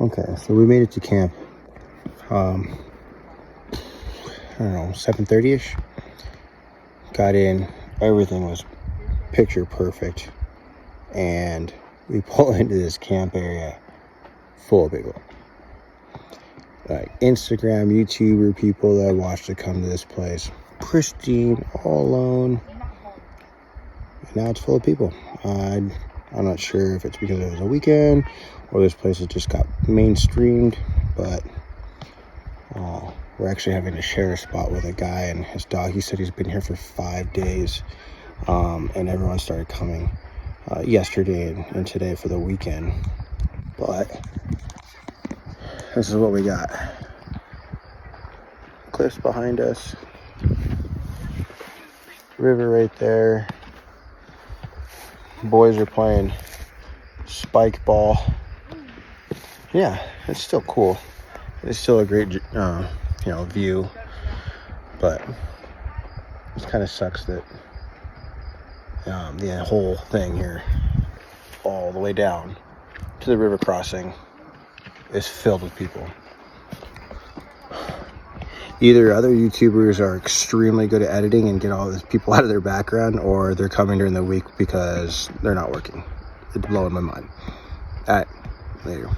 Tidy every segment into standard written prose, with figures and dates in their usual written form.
Okay, so we made it to camp. I don't know, 7:30ish. Got in, everything was picture perfect, and we pull into this camp area full of people, like Instagram, YouTuber people that I watched to come to this place. Pristine, all alone, and now it's full of people. I'm not sure if it's because it was a weekend or this place has just got mainstreamed, but we're actually having to share a spot with a guy and his dog. He said he's been here for 5 days, and everyone started coming yesterday and today for the weekend. But this is what we got. Cliffs behind us, river right there. Boys are playing spike ball. Yeah, it's still cool. It's still a great view, but it kind of sucks that the whole thing here, all the way down to the river crossing, is filled with people. Either other YouTubers are extremely good at editing and get all these people out of their background, or they're coming during the week because they're not working. It's blowing my mind. All right, later.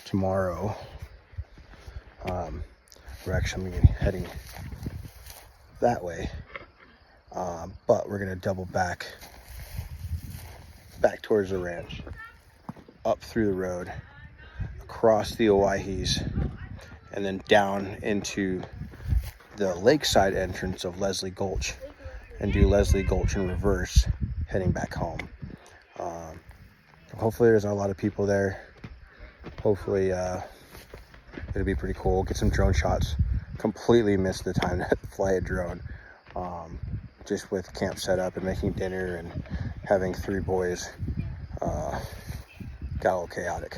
Tomorrow, we're actually heading that way, but we're gonna double back towards the ranch, up through the road, across the Owyhees, and then down into the lakeside entrance of Leslie Gulch and do Leslie Gulch in reverse, heading back home. Hopefully there's not a lot of people there. Hopefully it'll be pretty cool. Get some drone shots. Completely missed the time to fly a drone. Just with camp set up and making dinner and having 3 boys, got a little chaotic.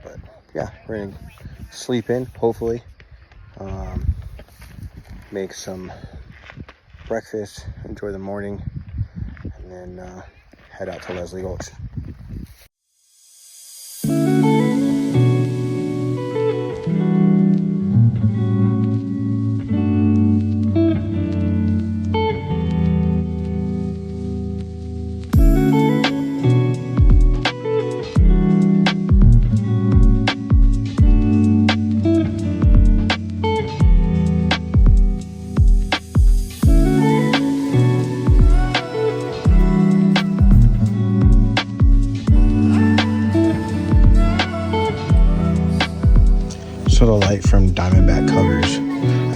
But yeah, we're gonna sleep in, hopefully. Make some breakfast, enjoy the morning, and then head out to Leslie Gulch. So the light from Diamondback covers.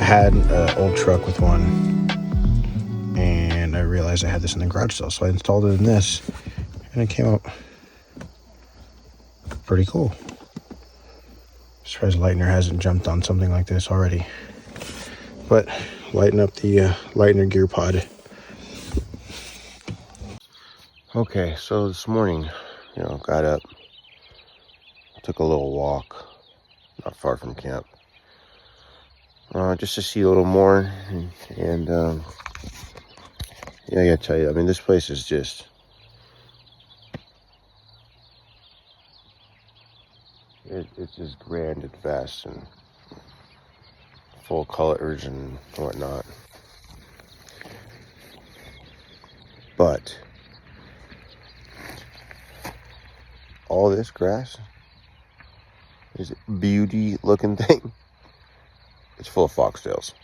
I had an old truck with one, and I realized I had this in the garage sale, so I installed it in this, and it came out pretty cool. Surprised Lightner hasn't jumped on something like this already. But lighten up the Lightner gear pod. Okay, so this morning, got up, took a little walk. Not far from camp, just to see a little more, and yeah, I gotta tell you, I mean, this place is just, it's just grand and vast and full of colors and whatnot, but all this grass, this beauty looking thing, it's full of foxtails.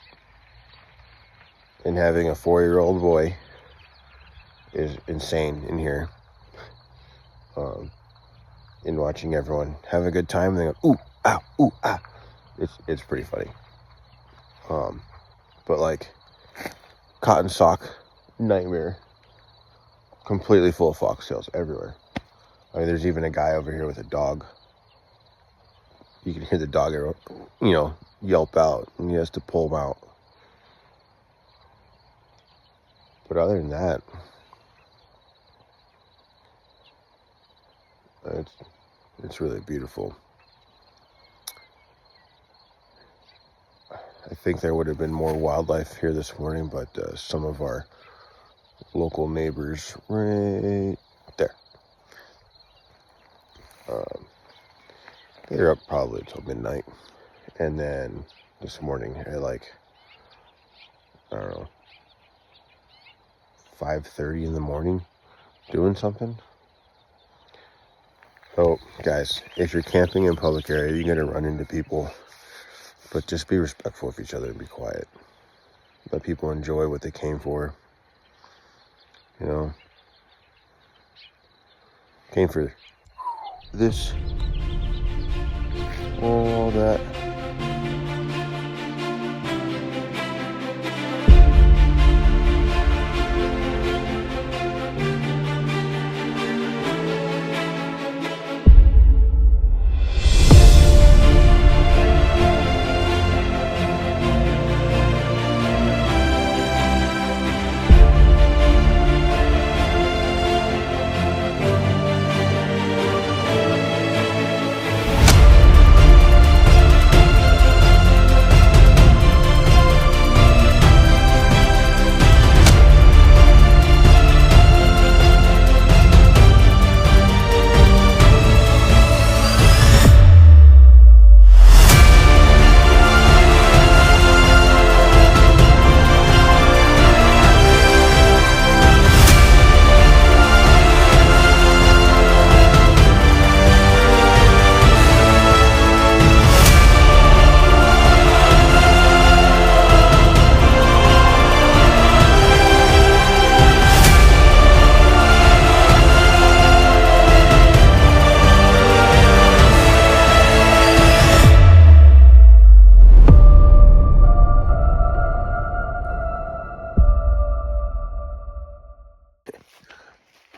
And having a 4-year-old boy is insane in here. And watching everyone have a good time, and they go, ooh, ah, ooh, ah. It's pretty funny. But like, cotton sock nightmare, completely full of foxtails everywhere. I mean, there's even a guy over here with a dog. You can hear the dog, yelp out, and he has to pull them out. But other than that, it's really beautiful. I think there would have been more wildlife here this morning, but some of our local neighbors right there. They're up probably till midnight, and then this morning at like, I don't know, 5:30 in the morning, doing something. So guys, if you're camping in public area, you're gonna run into people, but just be respectful of each other and be quiet. Let people enjoy what they came for. Came for this, all that.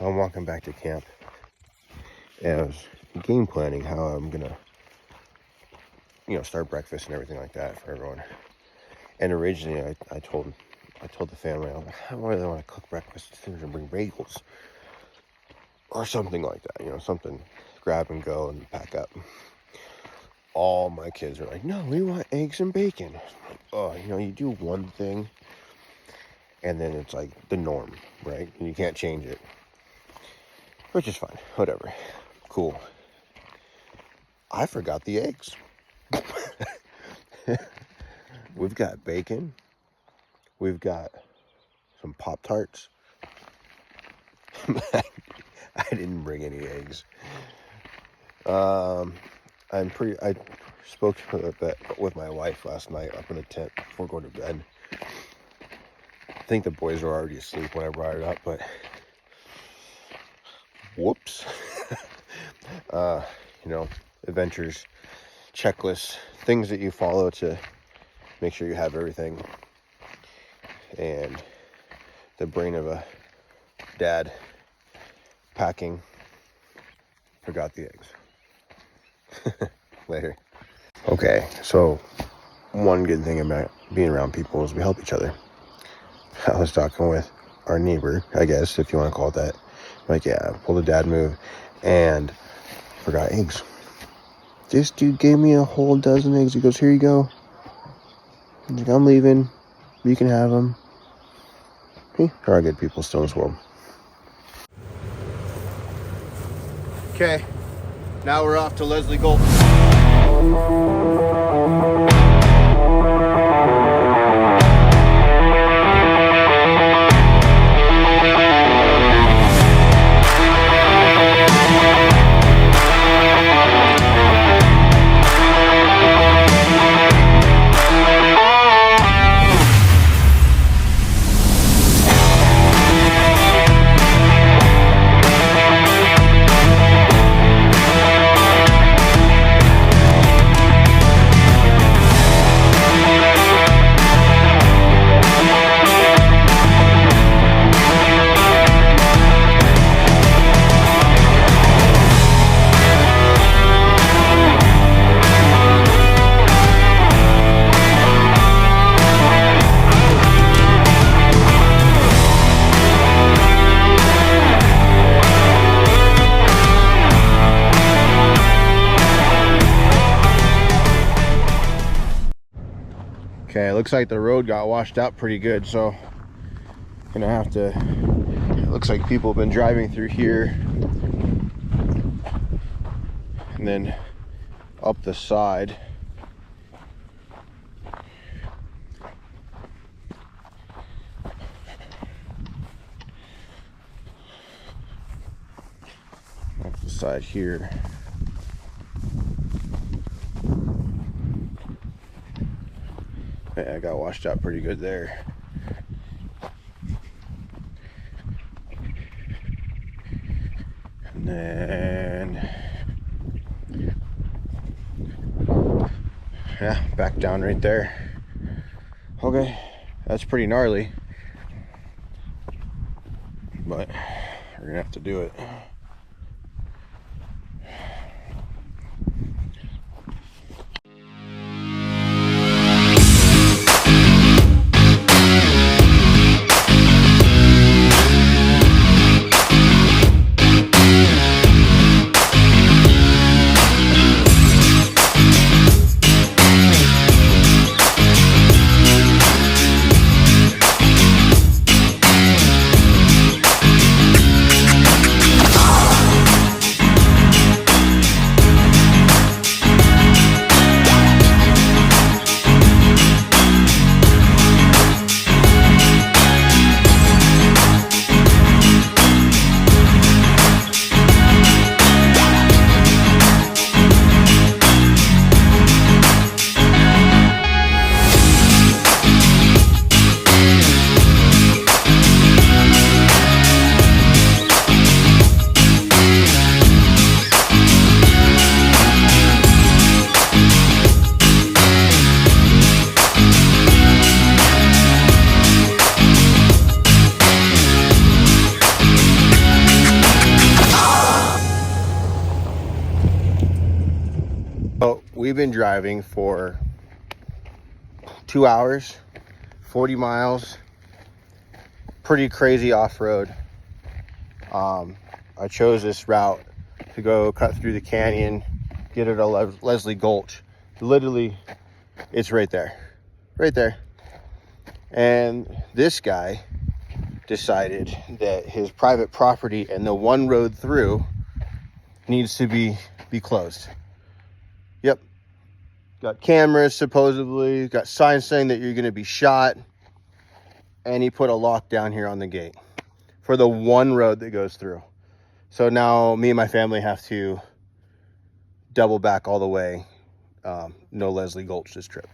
I'm walking back to camp, and I was game planning how I'm gonna, start breakfast and everything like that for everyone. And originally, I told the family, I was like, I don't really want to cook breakfast. I think we're gonna bring bagels or something like that. Something grab and go and pack up. All my kids are like, no, we want eggs and bacon. Oh, you do one thing, and then it's like the norm, right? And you can't change it, which is fine. Whatever, cool. I forgot the eggs. We've got bacon. We've got some Pop-Tarts. I didn't bring any eggs. I spoke with my wife last night up in the tent before going to bed. I think the boys were already asleep when I brought it up, but whoops. Adventures, checklists, things that you follow to make sure you have everything. And the brain of a dad packing, forgot the eggs. Later. Okay, so one good thing about being around people is we help each other. I was talking with our neighbor, I guess, if you want to call it that. Like, yeah, pulled a dad move and forgot eggs. This dude gave me a whole dozen eggs. He goes, here you go. He's like, I'm leaving. You can have them. Hey, there are good people still in this world. Okay, now we're off to Leslie Gulch. Okay, it looks like the road got washed out pretty good, so gonna have to, it looks like people have been driving through here and then up the side. Up the side here. Yeah, I got washed out pretty good there. And then, yeah, back down right there. Okay, that's pretty gnarly, but we're gonna have to do it. we've been driving for 2 hours, 40 miles, pretty crazy off-road. I chose this route to go cut through the canyon, get it to Leslie Gulch. Literally, it's right there. And this guy decided that his private property and the one road through needs to be closed. Yep. Got cameras, supposedly. Got signs saying that you're going to be shot. And he put a lock down here on the gate for the one road that goes through. So now me and my family have to double back all the way. No Leslie Gulch this trip.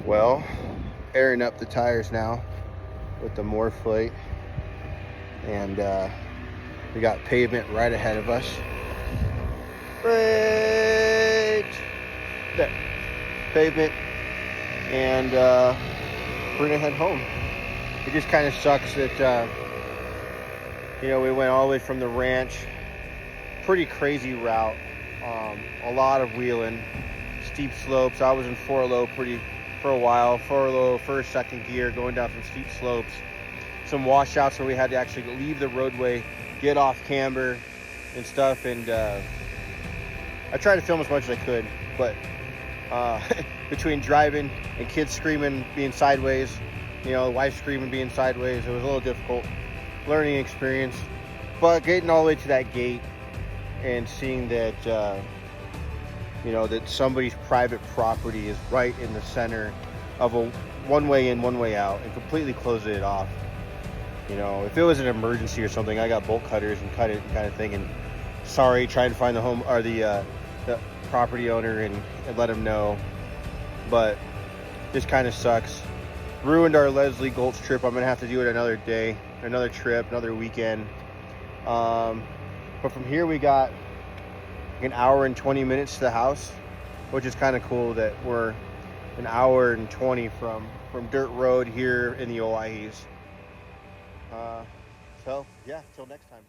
Well, airing up the tires now with the Morphlate, and we got pavement right ahead of us. Right there, pavement, and we're gonna head home. It just kind of sucks that you know, we went all the way from the ranch, pretty crazy route, a lot of wheeling, steep slopes. I was in 4-low for a while, 4-low, first, second gear, going down some steep slopes, some washouts where we had to actually leave the roadway, get off camber and stuff. And I tried to film as much as I could, but between driving and kids screaming, being sideways, you know, wife screaming, being sideways, it was a little difficult learning experience. But getting all the way to that gate and seeing that you know, that somebody's private property is right in the center of a one way in, one way out, and completely closing it off. You know, if it was an emergency or something, I got bolt cutters and cut it kind of thing. And sorry, trying to find the home or the property owner and let him know. But this kind of sucks. Ruined our Leslie Gulch trip. I'm gonna have to do it another day, another trip, another weekend. But from here we got an hour and 20 minutes to the house, which is kind of cool that we're an hour and 20 from dirt road here in the Owyhees. So yeah, till next time.